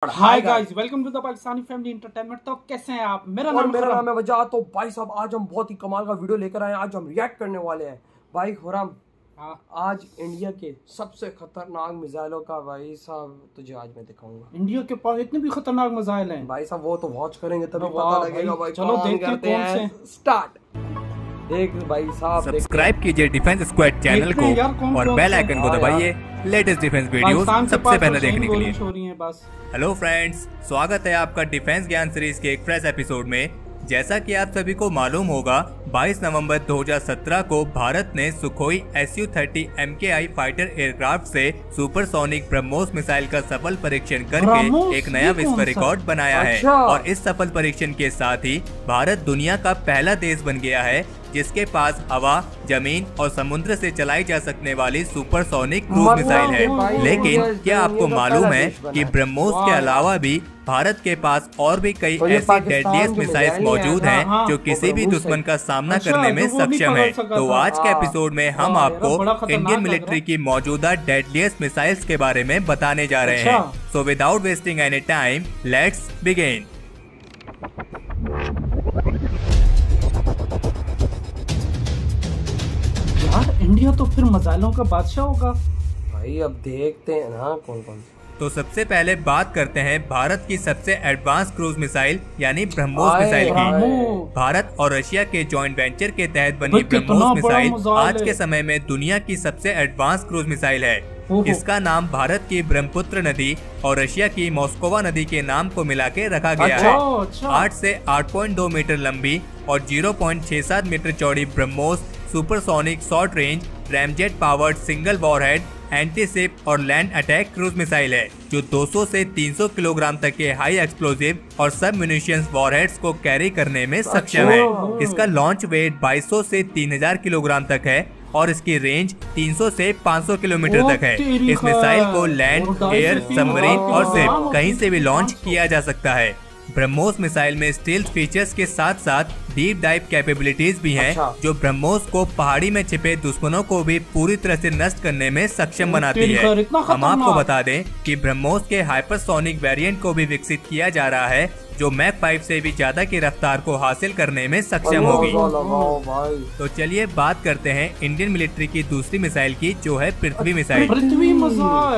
Hi guys, welcome to the Pakistani family entertainment. तो कैसे हैं आप? मेरा नाम है वजह। तो भाई साहब आज हम बहुत ही कमाल का वीडियो लेकर आए हैं। आज हम रिएक्ट करने वाले हैं भाई खुरम। आज इंडिया के सबसे खतरनाक मिसाइलों का भाई साहब तुझे आज मैं दिखाऊंगा। इंडिया के पास इतने भी खतरनाक मिसाइल हैं भाई साहब, वो तो वॉच करेंगे तभी पता लगेगा भाई। चलो देखते हैं। स्टार्ट। देख भाई साहब, सब्सक्राइब कीजिए डिफेंस स्क्वाड चैनल को और बेल आइकन को दबाइए लेटेस्ट डिफेंस वीडियोस सबसे पहले देखने के लिए। हेलो फ्रेंड्स, स्वागत है आपका डिफेंस ज्ञान सीरीज के एक फ्रेश एपिसोड में। जैसा कि आप सभी को मालूम होगा, 22 नवंबर 2017 को भारत ने Sukhoi Su-30 MKI fighter aircraft से सुपरसोनिक ब्रह्मोस मिसाइल का सफल परीक्षण करके एक नया विश्व रिकॉर्ड बनाया है। और इस सफल परीक्षण के साथ ही भारत दुनिया का पहला देश बन गया है जिसके पास हवा, जमीन और समुद्र से चलाई जा सकने वाली सुपरसोनिक क्रूज मिसाइल है। लेकिन क्या आपको मालूम है कि ब्रह्मोस के अलावा भी भारत के पास और भी कई ऐसी डेडलीस्ट मिसाइल्स मौजूद हैं जो किसी भी दुश्मन का सामना करने में सक्षम है। तो आज के एपिसोड में हम आपको इंडियन मिलिट्री की मौजूदा डेडलीस्ट मिसाइल्स के बारे में बताने जा रहे हैं। So without wasting any time, let's begin. यार, इंडिया तो फिर मिसाइलों का बादशाह होगा भाई। अब देखते हैं ना कौन कौन। तो सबसे पहले बात करते हैं भारत की सबसे एडवांस क्रूज मिसाइल यानी ब्रह्मोस मिसाइल की। भारत और रशिया के जॉइंट वेंचर के तहत बनी ब्रह्मोस मिसाइल आज के समय में दुनिया की सबसे एडवांस क्रूज मिसाइल है। इसका नाम भारत की ब्रह्मपुत्र नदी और रशिया की मॉस्कोवा नदी के नाम को मिला के रखा गया है। 8 से 8.2 मीटर लंबी और 0.67 मीटर चौड़ी BrahMos supersonic short range ramjet powered single warhead anti ship और लैंड अटैक क्रूज मिसाइल है जो 200 से 300 किलोग्राम तक के हाई एक्सप्लोजिव और सब म्यूनिशंस वॉरहेड्स को कैरी करने में सक्षम है। इसका लॉन्च वेट 2200 से 3000 किलोग्राम तक है और इसकी रेंज 300 से 500 किलोमीटर तक है। इस मिसाइल को लैंड, एयर, सबमरीन और शिप कहीं से भी लॉन्च किया जा सकता है। ब्रह्मोस मिसाइल में स्टील्थ फीचर्स के साथ साथ डीप डाइव कैपेबिलिटीज भी हैं जो ब्रह्मोस को पहाड़ी में छिपे दुश्मनों को भी पूरी तरह से नष्ट करने में सक्षम बनाती है। हम आपको बता दें कि ब्रह्मोस के हाइपरसोनिक वेरिएंट को भी विकसित किया जा रहा है जो मैक 5 से भी ज्यादा की रफ्तार को हासिल करने में सक्षम होगी। तो चलिए बात करते हैं इंडियन मिलिट्री की दूसरी मिसाइल की, जो है पृथ्वी मिसाइल।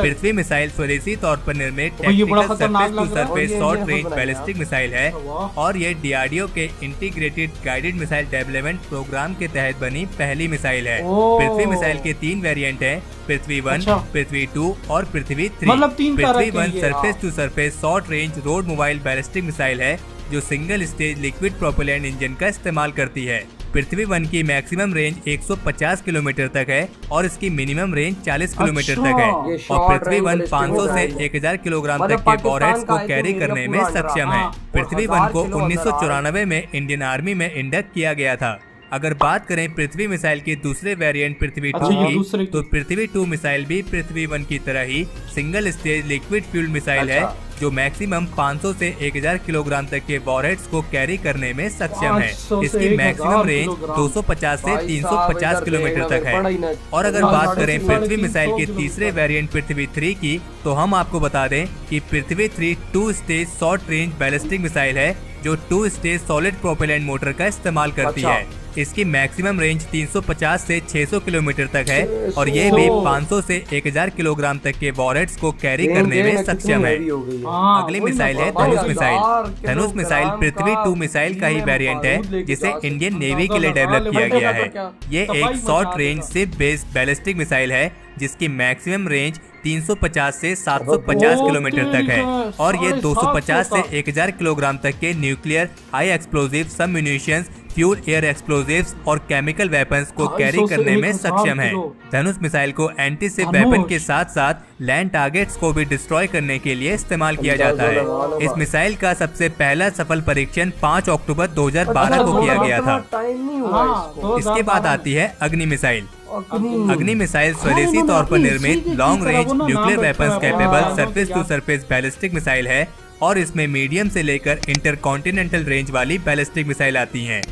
पृथ्वी मिसाइल स्वदेशी तौर पर निर्मित technical surface to surface short range ballistic missile है और ये DRDO के integrated guided missile development programme के तहत बनी पहली मिसाइल है। पृथ्वी मिसाइल के 3 वेरिएंट हैं, पृथ्वी 1, पृथ्वी 2 और Prithvi 3। Prithvi 1 surface to surface short range road mobile ballistic missile है जो single stage liquid propellant engine का इस्तेमाल करती है। पृथ्वी 1 की मैक्सिमम रेंज 150 किलोमीटर तक है और इसकी मिनिमम रेंज 40 किलोमीटर तक है। और पृथ्वी 1 500 से 1000 किलोग्राम तक के वॉरहेड्स को कैरी करने में सक्षम है। पृथ्वी 1 को 1994 में इंडियन आर्मी में इंडक्ट किया गया था। अगर बात करें पृथ्वी मिसाइल के दूसरे वेरिएंट पृथ्वी 2 की, तो पृथ्वी 2 मिसाइल भी पृथ्वी 1 की तरह ही single stage liquid fuel missile है जो मैक्सिमम 500 से 1000 किलोग्राम तक के वॉरहेड्स को कैरी करने में सक्षम है। इसकी मैक्सिमम रेंज 250 से 350 किलोमीटर तक है। और अगर बात करें पृथ्वी मिसाइल के तीसरे वेरिएंट पृथ्वी 3 की, तो हम आपको बता दें कि पृथ्वी 3 2 stage short range ballistic missile है जो 2 स्टेज सॉलिड प्रोपेलेंट मोटर का इस्तेमाल करती है। इसकी मैक्सिमम रेंज 350 से 600 किलोमीटर तक है और ये भी 500 से 1000 किलोग्राम तक के वॉरहेड्स को कैरी करने में सक्षम है। अगली मिसाइल है धनुष मिसाइल। धनुष मिसाइल पृथ्वी 2 मिसाइल का ही वेरिएंट है जिसे इंडियन नेवी के लिए डेवलप किया गया है। ये एक short range ship based ballistic missile है जिसकी मैक्सिमम रेंज 350 से 750 किलोमीटर तक है और ये 250 से 1000 किलोग्राम तक के न्यूक्लियर, हाई एक्सप्लोजिव, सब म्यूनिशंस, फ्यूल एयर एक्सप्लोजिव्स और केमिकल वेपन्स को कैरी करने में सक्षम है। धनुष मिसाइल को एंटी शिप वेपन के साथ साथ लैंड टारगेट्स को भी डिस्ट्रॉय करने के लिए इस्तेमाल किया जाता है। इस मिसाइल का सबसे पहला सफल परीक्षण 5 अक्टूबर 2012 को किया गया था। इसके बाद आती है अग्नि मिसाइल। अग्नि मिसाइल स्वदेशी तौर पर निर्मित long range nuclear weapons capable surface to surface ballistic missile है और इसमें मीडियम से लेकर इंटरकॉन्टिनेंटल रेंज वाली बैलिस्टिक मिसाइल आती हैं।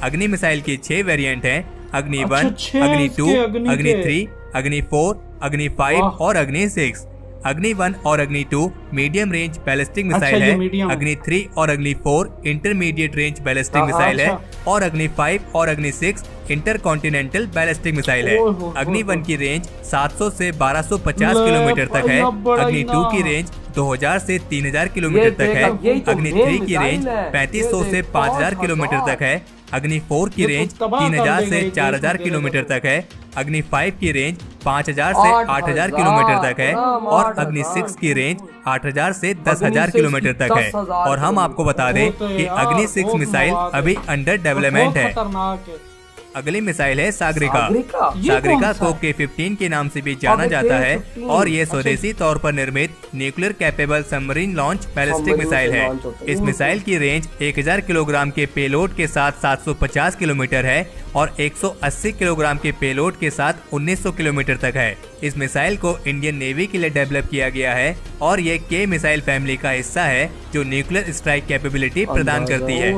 अग्नि मिसाइल की 6 वेरिएंट हैं, अग्नि 1, अग्नि 2, अग्नि 3, अग्नि 4, अग्नि 5 और अग्नि 6। अग्नि 1 और अग्नि 2 मीडियम रेंज बैलिस्टिक मिसाइल है, अग्नि 3 और अग्नि 4 इंटरमीडिएट रेंज बैलिस्टिक मिसाइल है और अग्नि 5 और अग्नि 6 इंटरकॉन्टिनेंटल बैलिस्टिक मिसाइल है। अग्नि 1 की रेंज 700 से 1250 किलोमीटर तक है, अग्नि 2 की रेंज 2000 से 3000 किलोमीटर तक है, अग्नि 3 की रेंज 3500 से 5000 किलोमीटर तक है, अग्नि 4 की रेंज 3000 से 4000 किलोमीटर तक है, अग्नि 5 की रेंज 5000 से 8000 किलोमीटर तक है और अग्नि 6 की रेंज 8000 से 10000 किलोमीटर तक है। और हम आपको बता दें कि अग्नि 6 मिसाइल अभी अंडर डेवलपमेंट है। अगली मिसाइल है सागरिका। सागरिका को K-15 के नाम से भी जाना जाता है और ये स्वदेशी तौर पर निर्मित nuclear capable submarine launch ballistic missile है। इस मिसाइल की रेंज 1000 किलोग्राम के पेलोड के साथ 750 किलोमीटर है और 180 किलोग्राम के पेलोड के साथ 1900 किलोमीटर तक है। इस मिसाइल को इंडियन नेवी के लिए डेवलप किया गया है और ये के मिसाइल फैमिली का हिस्सा है जो न्यूक्लियर स्ट्राइक कैपेबिलिटी प्रदान करती है।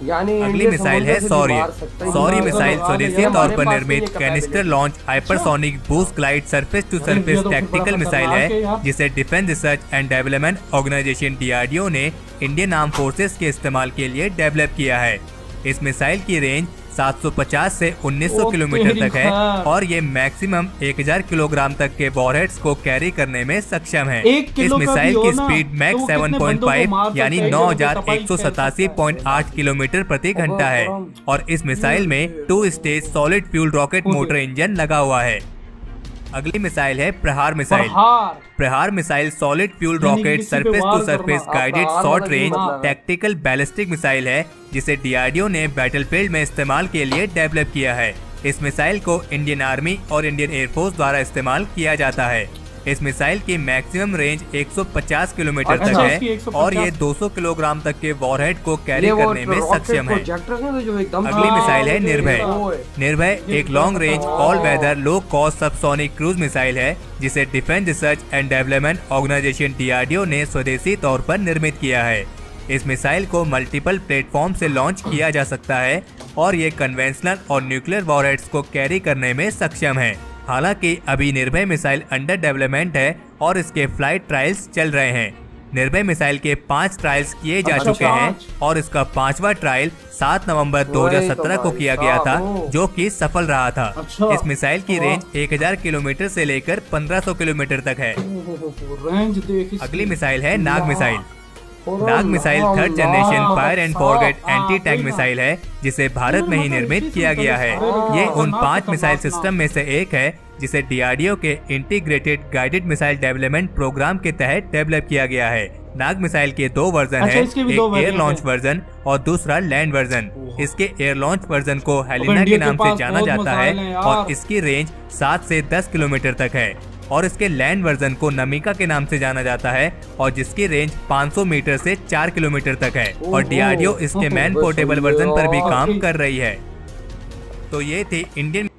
अगली मिसाइल है शौर्य। शौर्य मिसाइल स्वदेशी तौर पर निर्मित canister launch hypersonic boost glide surface to surface tactical missile है जिसे defence research and development organisation DRDO ने इंडियन आर्म फोर्सेस के इस्तेमाल के लिए डेवलप किया है। इस मिसाइल की रेंज 750 से 1900 किलोमीटर तक है और ये मैक्सिमम 1000 किलोग्राम तक के वॉरहेड्स को कैरी करने में सक्षम है। इस मिसाइल की स्पीड मैक 7.5 यानी 9187.8 किलोमीटर प्रति घंटा है और इस मिसाइल में 2 stage solid fuel rocket motor engine लगा हुआ है। अगली मिसाइल है Prahaar missile. Prahaar missile solid fuel rocket surface to surface guided short range tactical ballistic missile है जिसे DRDO ने बैटलफील्ड में इस्तेमाल के लिए डेवलप किया है। इस मिसाइल को इंडियन आर्मी और इंडियन एयरफोर्स द्वारा इस्तेमाल किया जाता है। इस मिसाइल की मैक्सिमम रेंज 150 किलोमीटर तक है और ये 200 किलोग्राम तक के वॉरहेड को कैरी करने में सक्षम है। अगली मिसाइल है निर्भय। निर्भय एक long range all weather low cost subsonic cruise missile है जिसे defence research and development organisation DRDO ने स्वदेशी तौर पर निर्मित किया है। इस मिसाइल को मल्टीपल प्लेटफॉर्म से लॉन्च किया जा सकता है और ये कन्वेंशनल और न्यूक्लियर वॉरहेड्स को कैरी करने में सक्षम है। हालांकि अभी निर्भय मिसाइल अंडर डेवलपमेंट है और इसके फ्लाइट ट्रायल्स चल रहे हैं। निर्भय मिसाइल के 5 ट्रायल्स किए जा चुके हैं और इसका 5वां ट्रायल 7 नवंबर 2017 को किया गया था जो कि सफल रहा था। इस मिसाइल की रेंज 1000 किलोमीटर से लेकर 1500 किलोमीटर तक है। अगली मिसाइल है Nag missile. Nag missile 3rd generation fire and forget anti tank missile है जिसे भारत में ही निर्मित किया गया है। ये उन 5 मिसाइल सिस्टम में से एक है जिसे DRDO के integrated guided missile development programme के तहत डेवलप किया गया है। नाग मिसाइल के 2 वर्जन है, एक एयर लॉन्च वर्जन और दूसरा लैंड वर्जन। इसके एयर लॉन्च वर्जन को हेलिना के नाम से जाना जाता है और इसकी रेंज 7 से 10 किलोमीटर तक है और इसके लैंड वर्जन को नमिका के नाम से जाना जाता है और जिसकी रेंज 500 मीटर से 4 किलोमीटर तक है और DRDO इसके मैन पोर्टेबल वर्जन पर भी काम कर रही है। तो ये थी इंडियन।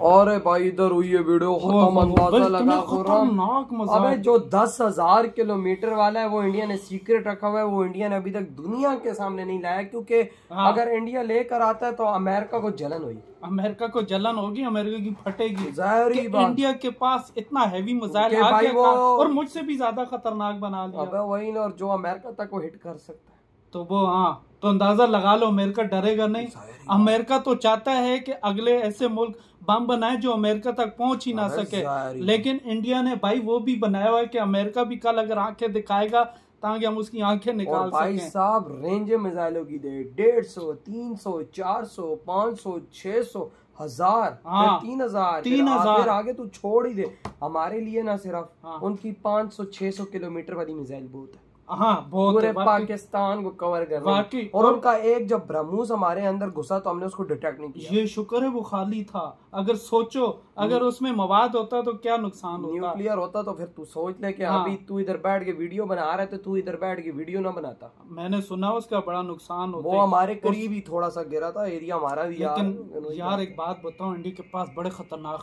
और भाई इधर हुई है वीडियो खत्म, अंदाजा लगा खुर्रम। अबे जो 10,000 किलोमीटर वाला है वो इंडिया ने सीक्रेट रखा हुआ है, वो इंडिया ने अभी तक दुनिया के सामने नहीं लाया क्योंकि अगर इंडिया लेकर आता है तो अमेरिका को जलन हुई, अमेरिका को जलन होगी, अमेरिका की फटेगी। जाहिर बात इंडिया के पास इतना हैवी मिसाइल आ गया और मुझसे भी ज्यादा खतरनाक बना लिया। अबे वही ना, और जो अमेरिका तक वो हिट कर सकता है तो वो तो अंदाजा लगा लो अमेरिका डरेगा नहीं। अमेरिका तो चाहता है कि अगले ऐसे मुल्क बम बनाए जो अमेरिका तक पहुंच ही ना सके, लेकिन इंडिया ने भाई वो भी बनाया हुआ है कि अमेरिका भी कल अगर आंखें दिखाएगा ताकि हम उसकी आंखें निकाल भाई सकें। साहब रेंज मिसाइलों की दे 150, 300, 400, 500, 600, 1000, 3000 आगे तू छोड़ ही दे। हमारे लिए ना सिर्फ उनकी 500-600 किलोमीटर वाली मिसाइल बहुत है। पूरे पाकिस्तान को कवर कर रहा है। और उनका एक जब ब्रह्मोस हमारे अंदर घुसा तो हमने उसको डिटेक्ट नहीं किया। ये शुक्र है वो खाली था। अगर सोचो अगर उसमें मवाद होता तो क्या नुकसान होता, न्यूक्लियर होता तो फिर तू सोच ले कि अभी तू इधर बैठ के वीडियो बना रहा है तो तू इधर बैठ के वीडियो ना बनाता। मैंने सुना उसका बड़ा नुकसान होता। वो हमारे करीब ही थोड़ा सा गिरा था, एरिया हमारा भी। लेकिन यार एक बात बताओ, इंडिया के पास बड़े खतरनाक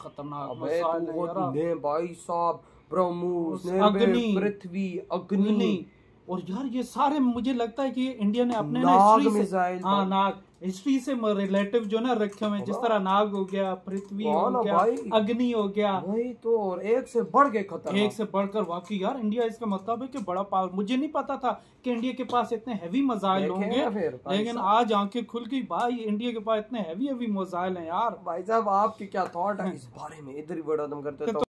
भाई साहब, ब्रह्मोस, अग्नि, पृथ्वी, अग्नि। और यार ये सारे मुझे लगता है कि इंडिया ने अपने नाग मिसाइल, नाग हिस्ट्री से रिलेटिव जो ना रखे हुए, जिस तरह नाग हो गया, पृथ्वी हो गया, अग्नि हो गया, वही तो, और एक से बढ़ के खतरनाक, एक से बढ़कर। वाकई यार इंडिया इसका मतलब है कि बड़ा पावर। मुझे नहीं पता था कि इंडिया के पास इतने हैवी मिसाइल होंगे, लेकिन आज आंखें खुल गई भाई, इंडिया के पास इतने हैवी मिसाइल हैं यार। भाई साहब आपके क्या थॉट है इस बारे में, इधर ही बड़ा दम करते